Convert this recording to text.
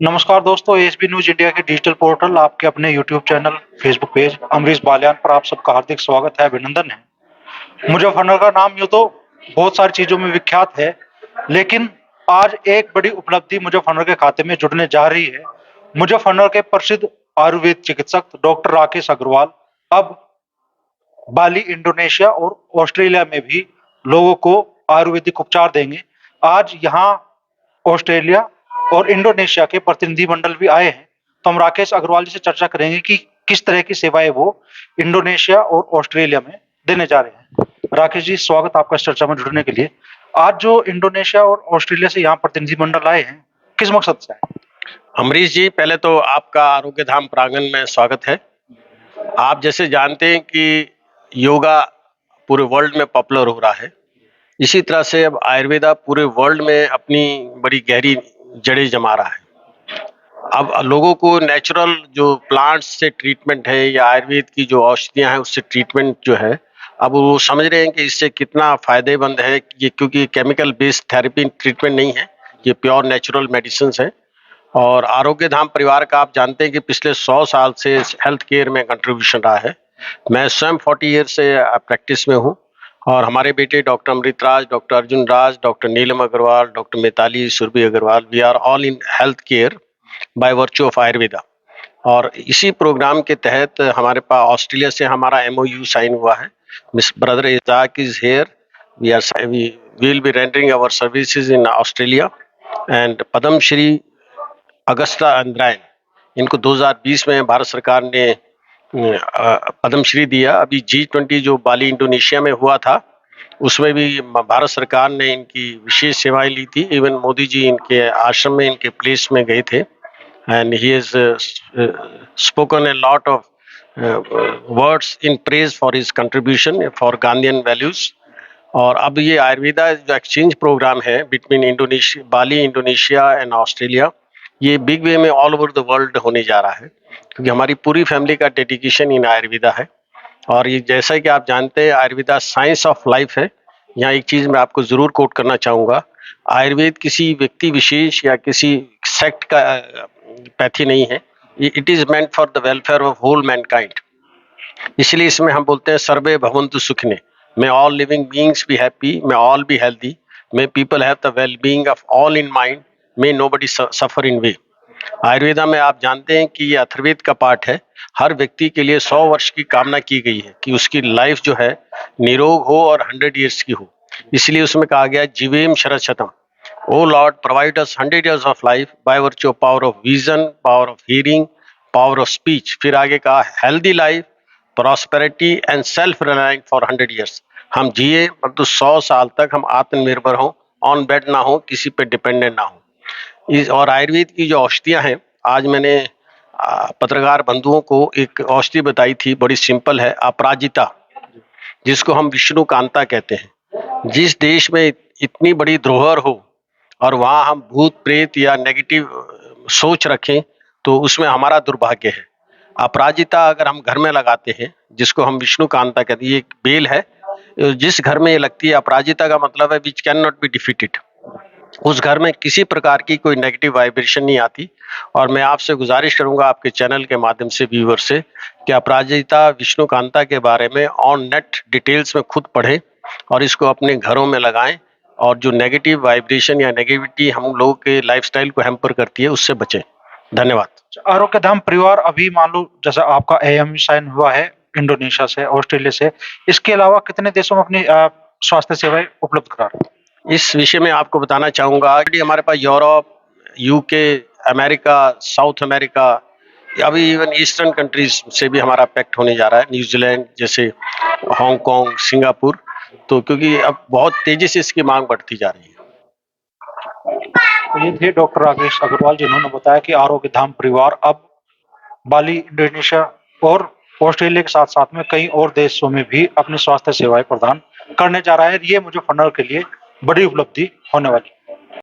नमस्कार दोस्तों, ASB news India के डिजिटल पोर्टल आपके अपने YouTube channel, Facebook page Amrish Baliyan पर आप सबका हार्दिक स्वागत है, अभिनंदन है। मुजफ्फरनगर का नाम यूँ तो बहुत सारी चीज़ों में विख्यात है, लेकिन आज एक बड़ी उपलब्धि मुजफ्फरनगर के खाते में जुड़ने जा रही है। मुजफ्फरनगर के प्रसिद्ध आयुर्वेद चिकित्सक डॉक्टर राकेश अग्रवाल अब बाली, इंडोनेशिया और ऑस्ट्रेलिया में भी लोगों को आयुर्वेदिक उपचार देंगे। आज यहाँ ऑस्ट्रेलिया और इंडोनेशिया के प्रतिनिधिमंडल भी आए हैं, तो हम राकेश अग्रवाल जी से चर्चा करेंगे कि किस तरह की सेवाएं वो इंडोनेशिया और ऑस्ट्रेलिया में देने जा रहे हैं। राकेश जी, स्वागत आपका इस चर्चा में जुड़ने के लिए। आज जो इंडोनेशिया और ऑस्ट्रेलिया से यहाँ प्रतिनिधिमंडल आए हैं, किस मकसद से आए? अमरीश जी, पहले तो आपका आरोग्य धाम प्रांगण में स्वागत है। आप जैसे जानते हैं कि योगा पूरे वर्ल्ड में पॉपुलर हो रहा है, इसी तरह से अब आयुर्वेदा पूरे वर्ल्ड में अपनी बड़ी गहरी जड़ें जमा रहा है। अब लोगों को नेचुरल जो प्लांट्स से ट्रीटमेंट है या आयुर्वेद की जो औषधियाँ हैं उससे ट्रीटमेंट जो है, अब वो समझ रहे हैं कि इससे कितना फ़ायदेमंद है। ये क्योंकि केमिकल बेस्ड थेरेपी ट्रीटमेंट नहीं है, ये प्योर नेचुरल मेडिसिन्स हैं। और आरोग्य धाम परिवार का आप जानते हैं कि पिछले 100 साल से हेल्थ केयर में कंट्रीब्यूशन रहा है। मैं स्वयं 40 ईयर से प्रैक्टिस में हूँ और हमारे बेटे doctor Amrit Raj, doctor Arjun Raj, doctor Neelam Agarwal, doctor Mitali Surabhi Agarwal, we are all in health care by virtue of Ayurveda. और इसी प्रोग्राम के तहत हमारे पास ऑस्ट्रेलिया से हमारा एमओयू साइन हुआ है। Miss brother Isaac is here, we will be rendering our services in Australia. And Padma Shri अगस्ता अंद्रायन, इनको 2020 में भारत सरकार ने पद्मश्री दिया। अभी G20 जो बाली इंडोनेशिया में हुआ था, उसमें भी भारत सरकार ने इनकी विशेष सेवाएं ली थी। इवन मोदी जी इनके आश्रम में, इनके प्लेस में गए थे and he has spoken a lot of words in praise for his contribution for Gandhian values. और अब ये आयुर्वेदा जो एक्सचेंज प्रोग्राम है between Indonesia, Bali Indonesia and Australia, ये बिग वे में ऑल ओवर द वर्ल्ड होने जा रहा है, क्योंकि हमारी पूरी फैमिली का डेडिकेशन इन आयुर्वेदा है। और ये जैसा कि आप जानते हैं, आयुर्वेदा साइंस ऑफ लाइफ है। यहाँ एक चीज़ मैं आपको ज़रूर कोट करना चाहूँगा, आयुर्वेद किसी व्यक्ति विशेष या किसी सेक्ट का पैथी नहीं है, it is meant for the welfare of whole mankind. इसलिए इसमें हम बोलते हैं सर्वे भवन्तु सुखिने, may all living beings be happy, may all be healthy, may people have the well being of all in mind, may nobody suffer in way. Ayurveda में आप जानते हैं कि ये अथर्ववेद का पाठ है। हर व्यक्ति के लिए 100 वर्ष की कामना की गई है कि उसकी लाइफ जो है निरोग हो और 100 ईयर्स की हो। इसलिए उसमें कहा गया जीवेम शरद शतम, O lord provide us 100 years of life by virtue of power of vision, power of hearing, power of speech. फिर आगे कहा healthy life, prosperity and self reliant for 100 years. हम जिए मतलब 100 साल तक हम आत्मनिर्भर हों, ऑन बेड ना हो, किसी पे डिपेंडेंट ना हो। और आयुर्वेद की जो औषधियाँ हैं, आज मैंने पत्रकार बंधुओं को एक औषधि बताई थी, बड़ी सिंपल है, अपराजिता, जिसको हम विष्णु कांता कहते हैं। जिस देश में इतनी बड़ी धरोहर हो और वहाँ हम भूत प्रेत या नेगेटिव सोच रखें, तो उसमें हमारा दुर्भाग्य है। अपराजिता अगर हम घर में लगाते हैं, जिसको हम विष्णु कांता कहते हैं, ये एक बेल है, जिस घर में ये लगती है, अपराजिता का मतलब है which can not be defeated. उस घर में किसी प्रकार की कोई नेगेटिव वाइब्रेशन नहीं आती। और मैं आपसे गुजारिश करूंगा आपके चैनल के माध्यम से, व्यूवर से, कि अपराजिता विष्णु कांता के बारे में ऑन नेट डिटेल्स में खुद पढ़ें और इसको अपने घरों में लगाएं, और जो नेगेटिव वाइब्रेशन या नेगेटिविटी हम लोगों के लाइफस्टाइल को हैम्पर करती है, उससे बचें। धन्यवाद। आरोग्य धाम परिवार अभी मान लो जैसा आपका एएमयू साइन हुआ है इंडोनेशिया से, ऑस्ट्रेलिया से, इसके अलावा कितने देशों में अपनी स्वास्थ्य सेवाएं उपलब्ध करा रहे हैं? इस विषय में आपको बताना चाहूँगा कि हमारे पास Europe, UK, America, South America, अभी इवन ईस्टर्न कंट्रीज से भी हमारा पैक्ट होने जा रहा है, न्यूजीलैंड जैसे, हांगकांग, सिंगापुर। तो क्योंकि अब बहुत तेजी से इसकी मांग बढ़ती जा रही है। तो ये थे डॉक्टर राकेश अग्रवाल, जिन्होंने बताया कि आरोग्य धाम परिवार अब बाली, इंडोनेशिया और ऑस्ट्रेलिया के साथ साथ में कई और देशों में भी अपनी स्वास्थ्य सेवाएं प्रदान करने जा रहा है। ये मुजफ्फरनगर के लिए बड़ी उपलब्धि होने वाली है।